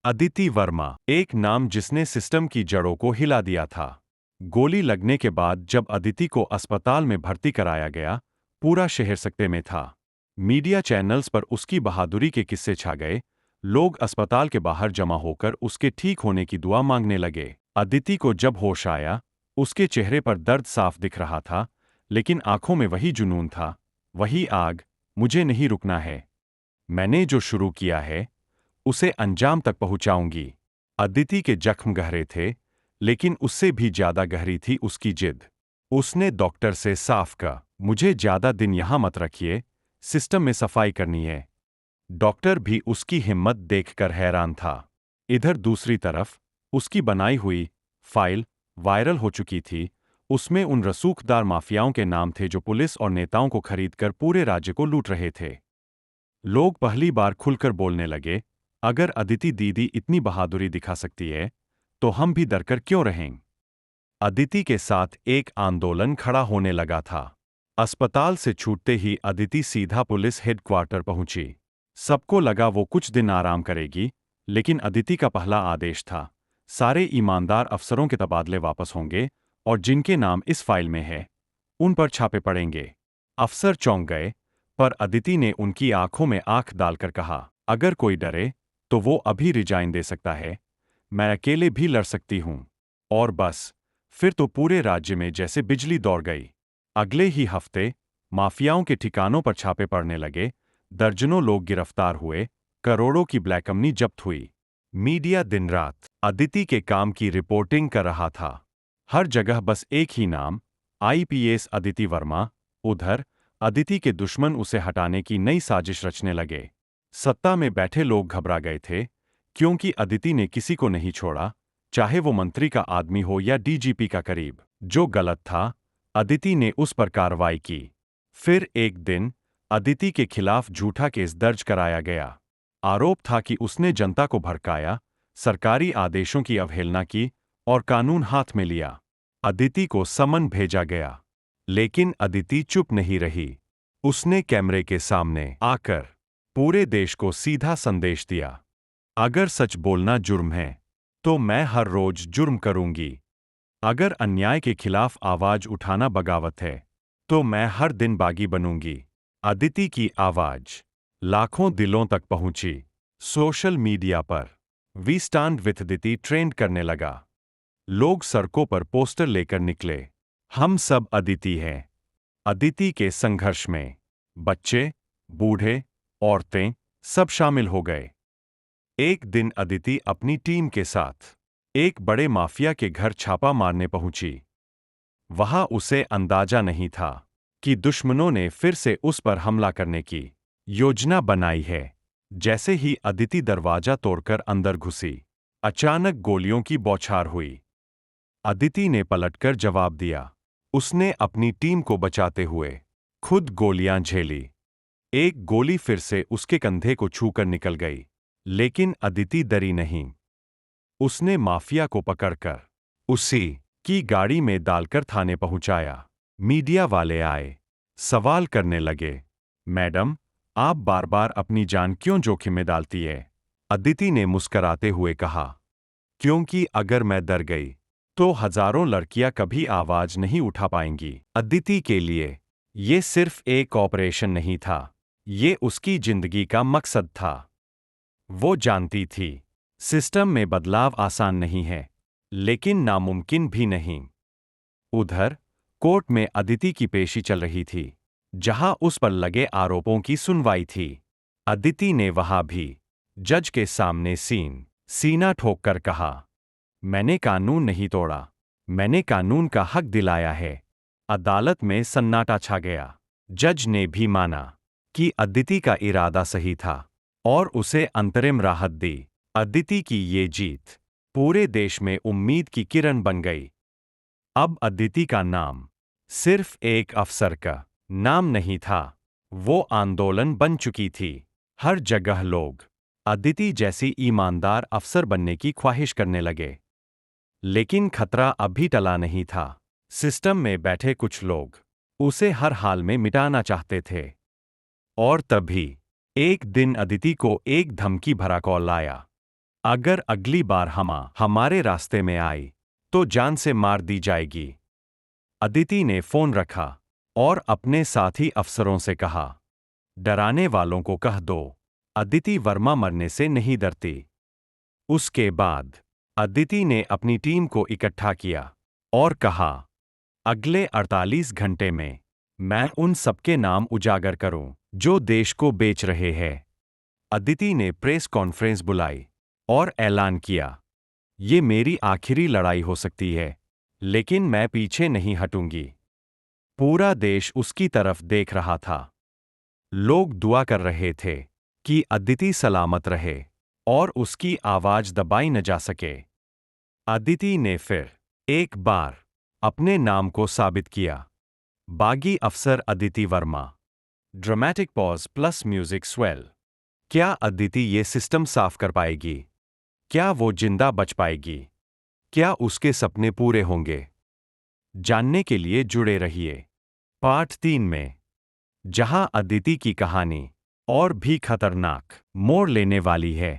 अदिति वर्मा, एक नाम जिसने सिस्टम की जड़ों को हिला दिया था। गोली लगने के बाद जब अदिति को अस्पताल में भर्ती कराया गया, पूरा शहर सख्ते में था। मीडिया चैनल्स पर उसकी बहादुरी के किस्से छा गए। लोग अस्पताल के बाहर जमा होकर उसके ठीक होने की दुआ मांगने लगे। अदिति को जब होश आया, उसके चेहरे पर दर्द साफ दिख रहा था, लेकिन आंखों में वही जुनून था, वही आग। मुझे नहीं रुकना है। मैंने जो शुरू किया है उसे अंजाम तक पहुंचाऊंगी। अदिति के जख्म गहरे थे, लेकिन उससे भी ज्यादा गहरी थी उसकी जिद। उसने डॉक्टर से साफ कहा, मुझे ज्यादा दिन यहां मत रखिए, सिस्टम में सफाई करनी है। डॉक्टर भी उसकी हिम्मत देखकर हैरान था। इधर दूसरी तरफ उसकी बनाई हुई फाइल वायरल हो चुकी थी। उसमें उन रसूखदार माफियाओं के नाम थे जो पुलिस और नेताओं को खरीदकर पूरे राज्य को लूट रहे थे। लोग पहली बार खुलकर बोलने लगे, अगर अदिति दीदी इतनी बहादुरी दिखा सकती है, तो हम भी डरकर क्यों रहें? अदिति के साथ एक आंदोलन खड़ा होने लगा था। अस्पताल से छूटते ही अदिति सीधा पुलिस हेडक्वार्टर पहुंची। सबको लगा वो कुछ दिन आराम करेगी, लेकिन अदिति का पहला आदेश था, सारे ईमानदार अफसरों के तबादले वापस होंगे और जिनके नाम इस फाइल में है, उन पर छापे पड़ेंगे। अफसर चौंक गए, पर अदिति ने उनकी आंखों में आंख डालकर कहा, अगर कोई डरे, तो वो अभी रिजाइन दे सकता है। मैं अकेले भी लड़ सकती हूं। और बस, फिर तो पूरे राज्य में जैसे बिजली दौड़ गई। अगले ही हफ्ते माफियाओं के ठिकानों पर छापे पड़ने लगे, दर्जनों लोग गिरफ्तार हुए, करोड़ों की ब्लैक मनी जब्त हुई। मीडिया दिन रात अदिति के काम की रिपोर्टिंग कर रहा था। हर जगह बस एक ही नाम, आईपीएस अदिति वर्मा। उधर अदिति के दुश्मन उसे हटाने की नई साजिश रचने लगे। सत्ता में बैठे लोग घबरा गए थे, क्योंकि अदिति ने किसी को नहीं छोड़ा, चाहे वो मंत्री का आदमी हो या डीजीपी का करीब। जो गलत था, अदिति ने उस पर कार्रवाई की। फिर एक दिन अदिति के खिलाफ झूठा केस दर्ज कराया गया। आरोप था कि उसने जनता को भड़काया, सरकारी आदेशों की अवहेलना की और कानून हाथ में लिया। अदिति को समन भेजा गया, लेकिन अदिति चुप नहीं रही। उसने कैमरे के सामने आकर पूरे देश को सीधा संदेश दिया, अगर सच बोलना जुर्म है, तो मैं हर रोज जुर्म करूंगी। अगर अन्याय के खिलाफ आवाज उठाना बगावत है, तो मैं हर दिन बागी बनूंगी। अदिति की आवाज लाखों दिलों तक पहुंची। सोशल मीडिया पर we stand with Aditi trend करने लगा। लोग सड़कों पर पोस्टर लेकर निकले, हम सब अदिति हैं। अदिति के संघर्ष में बच्चे, बूढ़े, औरतें सब शामिल हो गए। एक दिन अदिति अपनी टीम के साथ एक बड़े माफिया के घर छापा मारने पहुंची। वहां उसे अंदाजा नहीं था कि दुश्मनों ने फिर से उस पर हमला करने की योजना बनाई है। जैसे ही अदिति दरवाजा तोड़कर अंदर घुसी, अचानक गोलियों की बौछार हुई। अदिति ने पलटकर जवाब दिया। उसने अपनी टीम को बचाते हुए खुद गोलियां झेली। एक गोली फिर से उसके कंधे को छूकर निकल गई, लेकिन अदिति डरी नहीं। उसने माफिया को पकड़कर उसी की गाड़ी में डालकर थाने पहुंचाया। मीडिया वाले आए, सवाल करने लगे, मैडम, आप बार बार अपनी जान क्यों जोखिम में डालती है? अदिति ने मुस्कराते हुए कहा, क्योंकि अगर मैं डर गई, तो हजारों लड़कियां कभी आवाज नहीं उठा पाएंगी। अदिति के लिए ये सिर्फ एक ऑपरेशन नहीं था, ये उसकी जिंदगी का मकसद था। वो जानती थी, सिस्टम में बदलाव आसान नहीं है, लेकिन नामुमकिन भी नहीं। उधर कोर्ट में अदिति की पेशी चल रही थी, जहां उस पर लगे आरोपों की सुनवाई थी। अदिति ने वहां भी जज के सामने सीना ठोककर कहा, मैंने कानून नहीं तोड़ा, मैंने कानून का हक दिलाया है। अदालत में सन्नाटा छा गया। जज ने भी माना कि अदिति का इरादा सही था और उसे अंतरिम राहत दी। अदिति की ये जीत पूरे देश में उम्मीद की किरण बन गई। अब अदिति का नाम सिर्फ एक अफसर का नाम नहीं था, वो आंदोलन बन चुकी थी। हर जगह लोग अदिति जैसी ईमानदार अफसर बनने की ख्वाहिश करने लगे। लेकिन खतरा अभी टला नहीं था। सिस्टम में बैठे कुछ लोग उसे हर हाल में मिटाना चाहते थे। और तभी एक दिन अदिति को एक धमकी भरा कॉल आया। अगर अगली बार हमारे रास्ते में आई तो जान से मार दी जाएगी। अदिति ने फोन रखा और अपने साथी अफसरों से कहा, डराने वालों को कह दो, अदिति वर्मा मरने से नहीं डरती। उसके बाद अदिति ने अपनी टीम को इकट्ठा किया और कहा, अगले 48 घंटे में मैं उन सबके नाम उजागर करूं जो देश को बेच रहे हैं। अदिति ने प्रेस कॉन्फ्रेंस बुलाई और ऐलान किया, ये मेरी आखिरी लड़ाई हो सकती है, लेकिन मैं पीछे नहीं हटूंगी। पूरा देश उसकी तरफ देख रहा था। लोग दुआ कर रहे थे कि अदिति सलामत रहे और उसकी आवाज दबाई न जा सके। अदिति ने फिर एक बार अपने नाम को साबित किया। बागी अफसर Aditi Verma. Dramatic pause plus music swell. क्या अदिति ये सिस्टम साफ कर पाएगी? क्या वो जिंदा बच पाएगी? क्या उसके सपने पूरे होंगे? जानने के लिए जुड़े रहिए पार्ट 3 में, जहां अदिति की कहानी और भी खतरनाक मोड़ लेने वाली है।